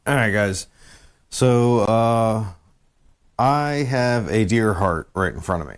All right, guys. So, I have a deer heart right in front of me.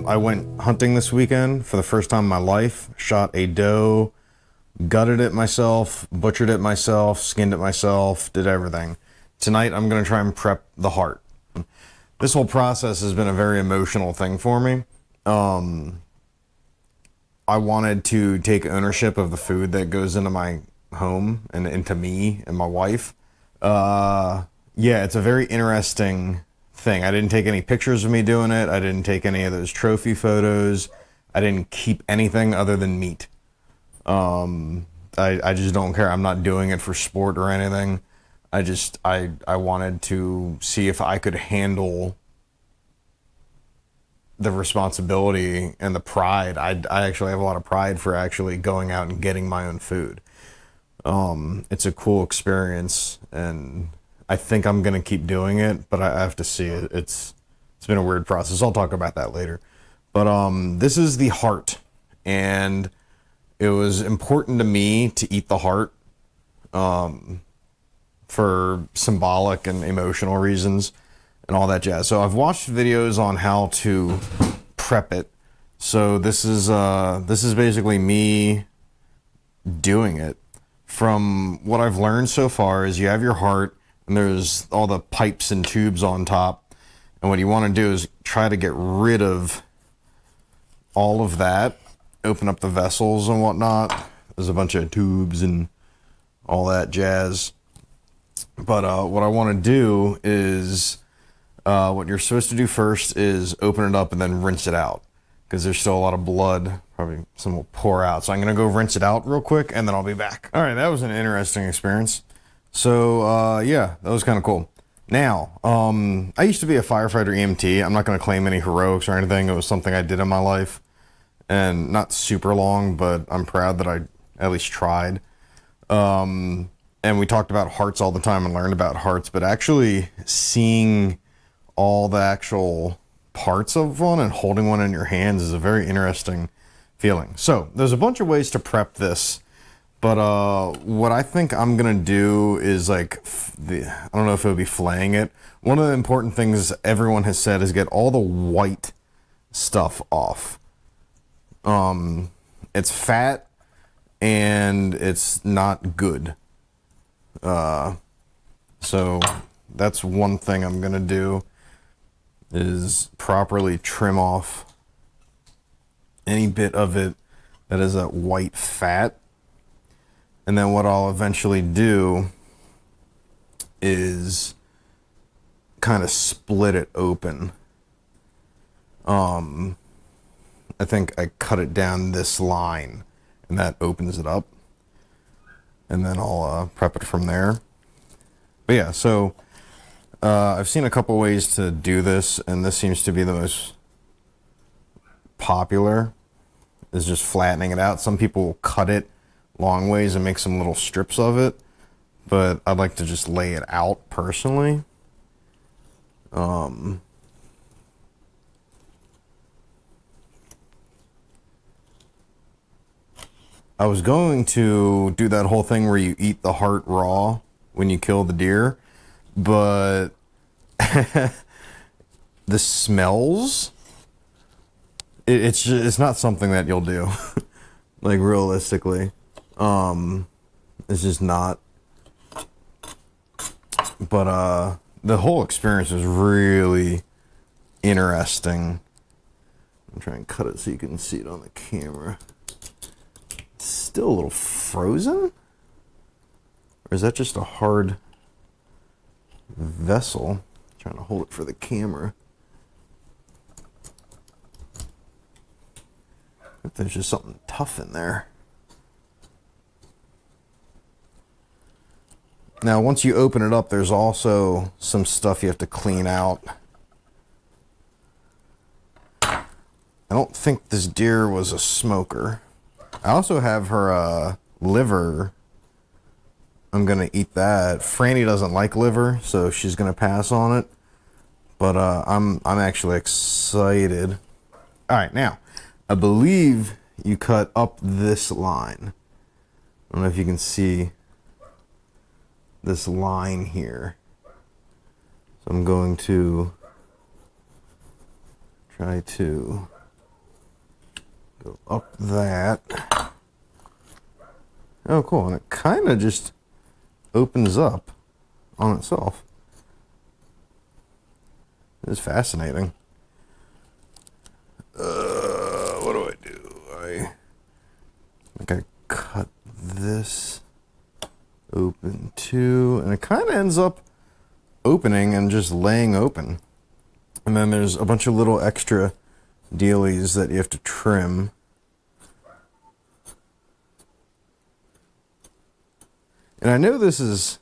I went hunting this weekend for the first time in my life. Shot a doe, gutted it myself, butchered it myself, skinned it myself, did everything. Tonight, I'm going to try and prep the heart. This whole process has been a very emotional thing for me. I wanted to take ownership of the food that goes into my home and into me and my wife. Yeah, it's a very interesting thing. I didn't take any pictures of me doing it. I didn't take any of those trophy photos. I didn't keep anything other than meat. I just don't care. I'm not doing it for sport or anything. I wanted to see if I could handle the responsibility and the pride. I actually have a lot of pride for actually going out and getting my own food. It's a cool experience, and I think I'm gonna keep doing it, but I have to see it. It's been a weird process. I'll talk about that later. But this is the heart, and it was important to me to eat the heart for symbolic and emotional reasons and all that jazz. So I've watched videos on how to prep it. So this is basically me doing it. From what I've learned so far is you have your heart and there's all the pipes and tubes on top. And what you want to do is try to get rid of all of that, open up the vessels and whatnot. There's a bunch of tubes and all that jazz. But what I want to do is what you're supposed to do first is open it up and then rinse it out, because there's still a lot of blood. Probably some will pour out. So I'm going to go rinse it out real quick and then I'll be back. All right, that was an interesting experience. So yeah, that was kind of cool. Now, I used to be a firefighter EMT. I'm not going to claim any heroics or anything. It was something I did in my life, and not super long, but I'm proud that I at least tried. And we talked about hearts all the time and learned about hearts, but actually seeing all the actual parts of one and holding one in your hands is a very interesting feeling. So there's a bunch of ways to prep this, but what I think I'm gonna do is like I don't know if it would be filleting it. One of the important things everyone has said is get all the white stuff off. It's fat and it's not good. So that's one thing I'm gonna do, is properly trim off any bit of it that is that white fat. And then what I'll eventually do is kind of split it open. I think I cut it down this line and that opens it up. And then I'll prep it from there. But yeah, so I've seen a couple ways to do this, and this seems to be the most popular, is just flattening it out. Some people will cut it long ways and make some little strips of it, but I'd like to just lay it out personally. I was going to do that whole thing where you eat the heart raw when you kill the deer, but the smells, it's not something that you'll do. Like, realistically, it's just not. But the whole experience is really interesting. I'm trying to cut it so you can see it on the camera. It's still a little frozen, or is that just a hard vessel? Trying to hold it for the camera. If there's just something tough in there. Now, once you open it up, there's also some stuff you have to clean out. I don't think this deer was a smoker. I also have her liver. I'm gonna eat that. Franny doesn't like liver, so she's gonna pass on it. But I'm actually excited All right, now, I believe you cut up this line. I don't know if you can see this line here. So I'm going to try to go up that. Oh, cool. And it kind of just opens up on itself. It's fascinating. What do I do? I think I cut this open too, and it kind of ends up opening and just laying open. And then there's a bunch of little extra dealies that you have to trim. And I know this is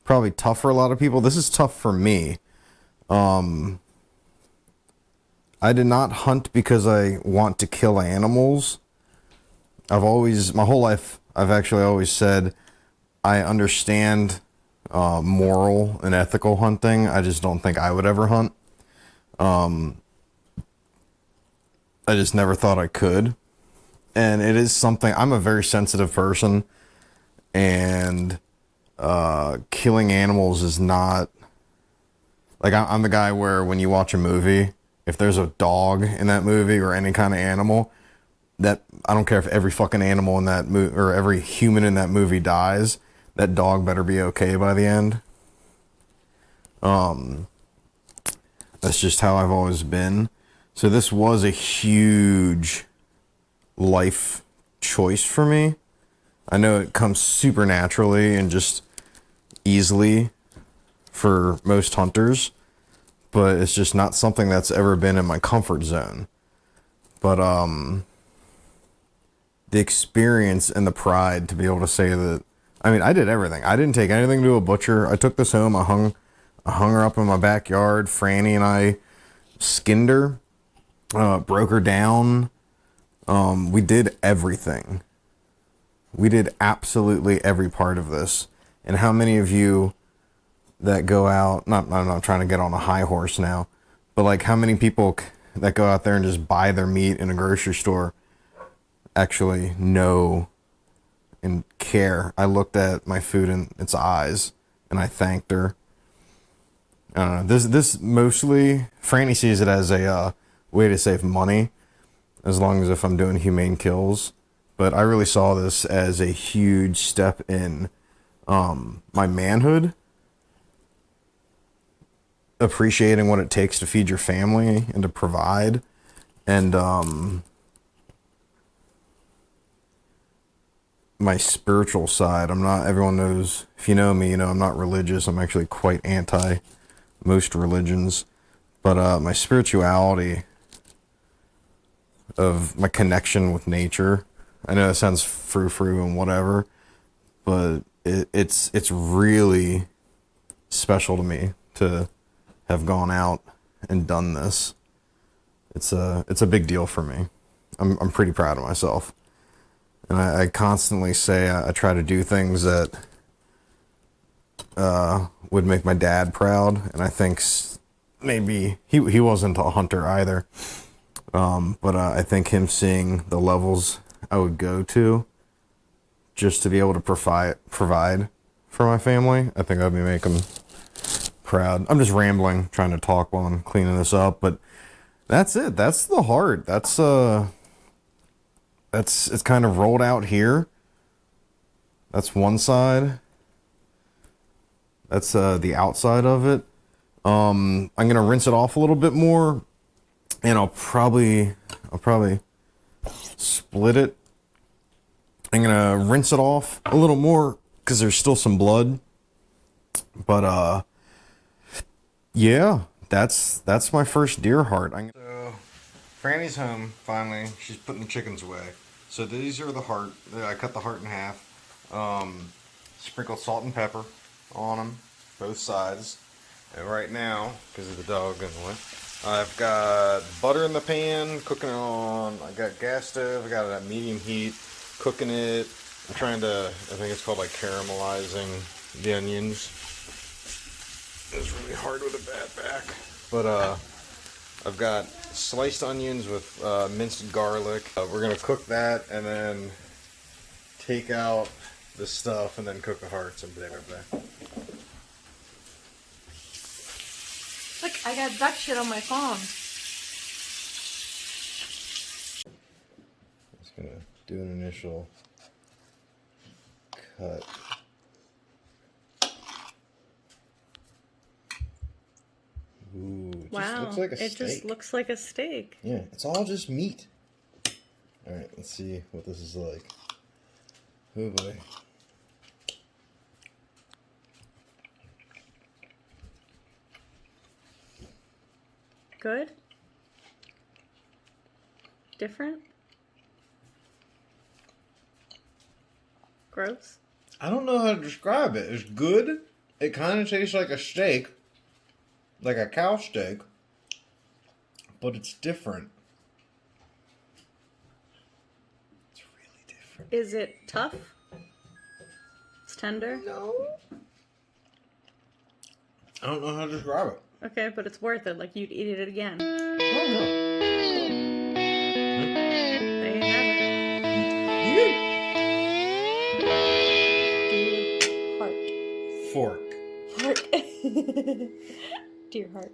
probably tough for a lot of people. This is tough for me. I did not hunt because I want to kill animals. My whole life, I've actually always said I understand moral and ethical hunting. I just don't think I would ever hunt. I just never thought I could. And it is something, I'm a very sensitive person, and killing animals is not, like, I'm the guy where when you watch a movie, if there's a dog in that movie or any kind of animal, that I don't care if every fucking animal in that movie or every human in that movie dies, that dog better be okay by the end. That's just how I've always been. So this was a huge life choice for me. I know it comes super naturally and just easily for most hunters, but it's just not something that's ever been in my comfort zone. But the experience and the pride to be able to say that, I mean, I did everything. I didn't take anything to a butcher. I took this home. I hung her up in my backyard. Franny and I skinned her, broke her down. We did everything. We did absolutely every part of this. And how many of you that go out, I'm not trying to get on a high horse now, but like how many people that go out there and just buy their meat in a grocery store actually know and care? I looked at my food in its eyes and I thanked her. I don't know. This mostly, Franny sees it as a way to save money, as long as if I'm doing humane kills. But I really saw this as a huge step in my manhood, appreciating what it takes to feed your family and to provide, and my spiritual side. Everyone knows, if you know me, you know I'm not religious. I'm actually quite anti most religions, but my spirituality of my connection with nature. I know that sounds frou-frou and whatever, but it's really special to me to have gone out and done this. It's a big deal for me. I'm pretty proud of myself, and I constantly say I try to do things that would make my dad proud, and I think maybe he wasn't a hunter either, but I think him seeing the levels I would go to just to be able to provide for my family, I think that'd make him proud. I'm just rambling, trying to talk while I'm cleaning this up, but that's it. That's the heart. It's kind of rolled out here. That's one side. That's the outside of it. I'm gonna rinse it off a little bit more, and I'll probably split it. I'm gonna rinse it off a little more because there's still some blood. But yeah, that's my first deer heart. So Franny's home finally. She's putting the chickens away. So these are the heart. I cut the heart in half. Sprinkled salt and pepper on them, both sides. And right now, because of the dog in the way, I've got butter in the pan, cooking it on. I got gas stove. I got it at medium heat, cooking it. I'm trying to, I think it's called like caramelizing the onions. It's really hard with a bad back. But I've got sliced onions with minced garlic. We're gonna cook that and then take out the stuff and then cook the hearts and blah blah blah. Look, I got duck shit on my phone. Just gonna do an initial cut. Ooh, it just looks like a steak. It just looks like a steak. Yeah, it's all just meat. Alright, let's see what this is like. Oh boy. Good? Different? Gross? I don't know how to describe it. It's good. It kind of tastes like a steak. Like a cow steak. But it's different. It's really different. Is it tough? It's tender? No. I don't know how to describe it. Okay, but it's worth it. Like, you'd eat it again. Oh, no. There you have it. Fork. Heart. Heart. Dear heart.